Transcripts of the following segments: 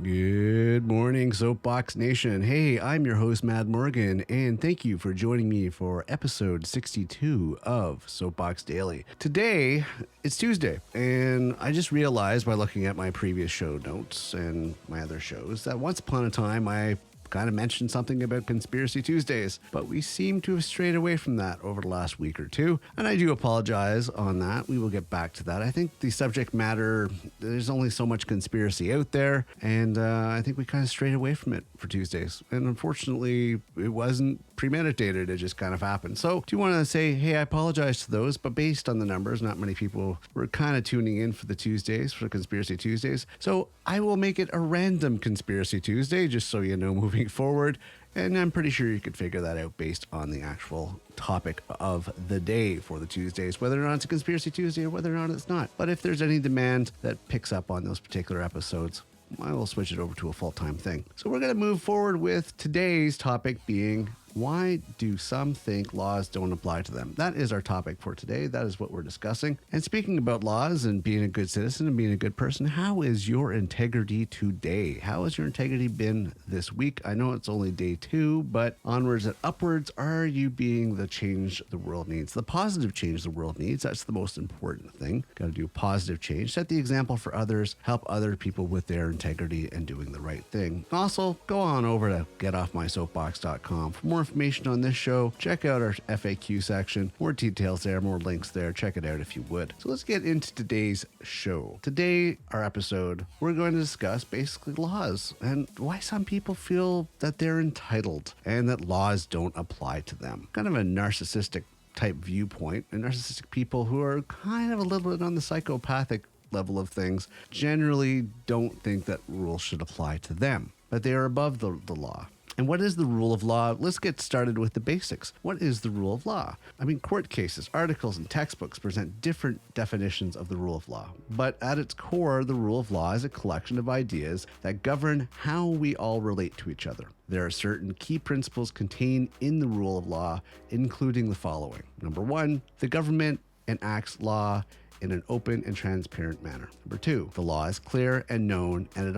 Good morning, Soapbox Nation. Hey, I'm your host, Mad Morgan, and thank you for joining me for episode 62 of Soapbox Daily. Today, it's Tuesday, and I just realized by looking at my previous show notes and my other shows that once upon a time I kind of mentioned something about Conspiracy Tuesdays, but we seem to have strayed away from that over the last week or two, and I do apologize on that. We will get back to that. I think the subject matter, there's only so much conspiracy out there, and I think we kind of strayed away from it for Tuesdays, and unfortunately, it wasn't premeditated. It just kind of happened. So do you want to say, hey, I apologize to those, but based on the numbers, not many people were kind of tuning in for the Tuesdays, for Conspiracy Tuesdays. So I will make it a random Conspiracy Tuesday, just so you know, moving forward. And I'm pretty sure you could figure that out based on the actual topic of the day for the Tuesdays, whether or not it's a Conspiracy Tuesday or whether or not it's not. But if there's any demand that picks up on those particular episodes, I will switch it over to a full-time thing. So we're going to move forward with today's topic being, why do some think laws don't apply to them? That is our topic for today. That is what we're discussing. And speaking about laws and being a good citizen and being a good person, how is your integrity today? How has your integrity been this week? I know it's only day 2, but onwards and upwards, are you being the change the world needs? The positive change the world needs. That's the most important thing. Got to do positive change. Set the example for others. Help other people with their integrity and doing the right thing. Also, go on over to getoffmysoapbox.com for more information on this show. Check out our FAQ section. More details there, more links there. Check it out if you would. So let's get into today's show. Today, our episode, we're going to discuss basically laws and why some people feel that they're entitled and that laws don't apply to them. Kind of a narcissistic type viewpoint, and narcissistic people who are kind of a little bit on the psychopathic level of things generally don't think that rules should apply to them, but they are above the law. And what is the rule of law? Let's get started with the basics. What is the rule of law? I mean, court cases, articles, and textbooks present different definitions of the rule of law. But at its core, the rule of law is a collection of ideas that govern how we all relate to each other. There are certain key principles contained in the rule of law, including the following. Number 1, the government enacts law in an open and transparent manner. Number 2, the law is clear and known, and it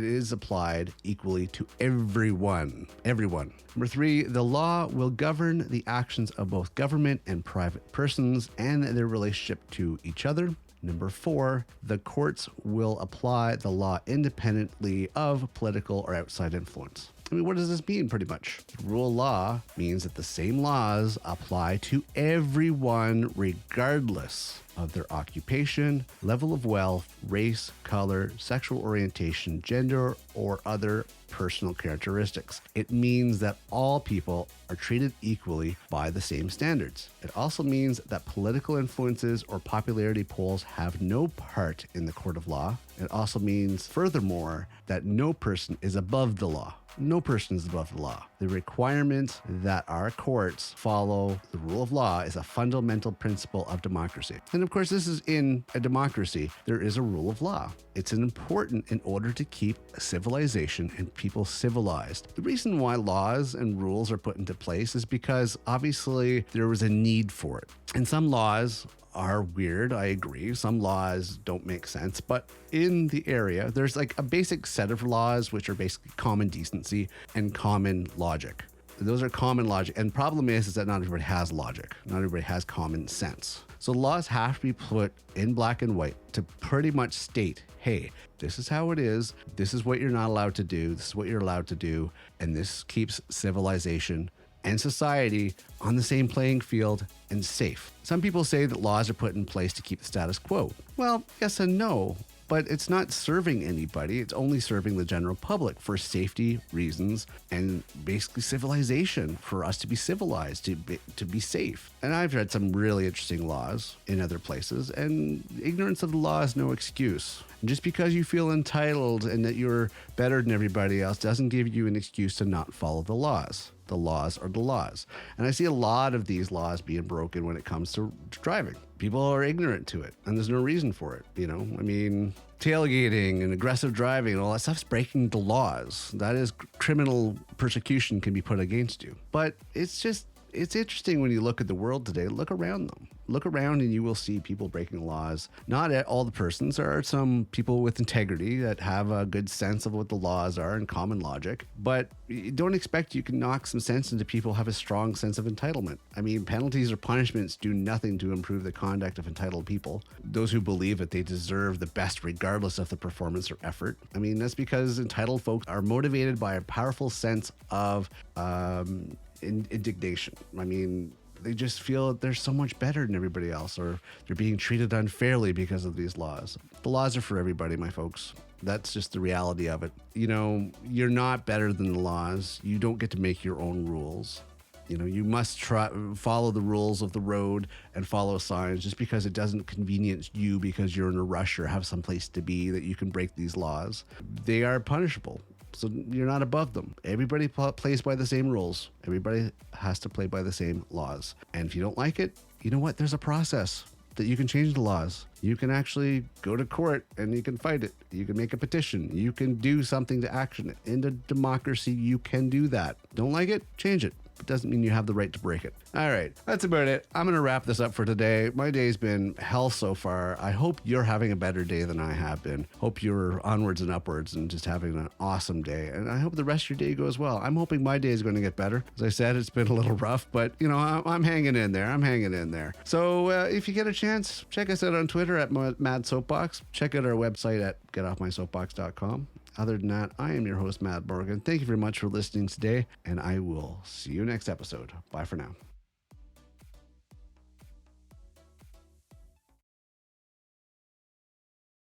is applied equally to everyone. Number 3, the law will govern the actions of both government and private persons and their relationship to each other. Number 4, the courts will apply the law independently of political or outside influence. I mean, what does this mean pretty much? The rule of law means that the same laws apply to everyone regardless of their occupation, level of wealth, race, color, sexual orientation, gender, or other personal characteristics. It means that all people are treated equally by the same standards. It also means that political influences or popularity polls have no part in the court of law. It also means, furthermore, that no person is above the law. No person is above the law. The requirement that our courts follow the rule of law is a fundamental principle of democracy. And of course, this is in a democracy. There is a rule of law. It's important in order to keep civilization and people civilized. The reason why laws and rules are put into place is because obviously there was a need for it. And some laws are weird, I agree. Some laws don't make sense, but in the area, there's like a basic set of laws which are basically common decency and common logic. Those are common logic. And problem is that not everybody has logic. Not everybody has common sense. So laws have to be put in black and white to pretty much state, hey, this is how it is. This is what you're not allowed to do. This is what you're allowed to do. And this keeps civilization and society on the same playing field and safe. Some people say that laws are put in place to keep the status quo. Well, yes and no, but it's not serving anybody. It's only serving the general public for safety reasons and basically civilization, for us to be civilized, to be safe. And I've read some really interesting laws in other places, and ignorance of the law is no excuse. And just because you feel entitled and that you're better than everybody else doesn't give you an excuse to not follow the laws. The laws are the laws. And I see a lot of these laws being broken when it comes to driving. People are ignorant to it, and there's no reason for it. You know, I mean, tailgating and aggressive driving and all that stuff's breaking the laws. That is, criminal persecution can be put against you. But it's just it's interesting when you look at the world today. Look around them. Look around and you will see people breaking laws. Not at all the persons. There are some people with integrity that have a good sense of what the laws are and common logic. But don't expect you can knock some sense into people who have a strong sense of entitlement. I mean, penalties or punishments do nothing to improve the conduct of entitled people. Those who believe that they deserve the best regardless of the performance or effort. I mean, that's because entitled folks are motivated by a powerful sense of indignation. I mean, they just feel that they're so much better than everybody else, or they're being treated unfairly because of these laws. The laws are for everybody, my folks. That's just the reality of it. You know, you're not better than the laws. You don't get to make your own rules. You know, you must follow the rules of the road and follow signs. Just because it doesn't convenience you because you're in a rush or have some place to be that you can break these laws. They are punishable. So you're not above them. Everybody plays by the same rules. Everybody has to play by the same laws. And if you don't like it, you know what? There's a process that you can change the laws. You can actually go to court and you can fight it. You can make a petition. You can do something to action it. In a democracy, you can do that. Don't like it? Change it. It doesn't mean you have the right to break it. All right, that's about it. I'm going to wrap this up for today. My day's been hell so far. I hope you're having a better day than I have been. Hope you're onwards and upwards and just having an awesome day. And I hope the rest of your day goes well. I'm hoping my day is going to get better. As I said, it's been a little rough, but you know, I'm hanging in there. I'm hanging in there. So if you get a chance, check us out on Twitter at Mad Soapbox. Check out our website at getoffmysoapbox.com. Other than that, I am your host, Matt Morgan. Thank you very much for listening today, and I will see you next episode. Bye for now.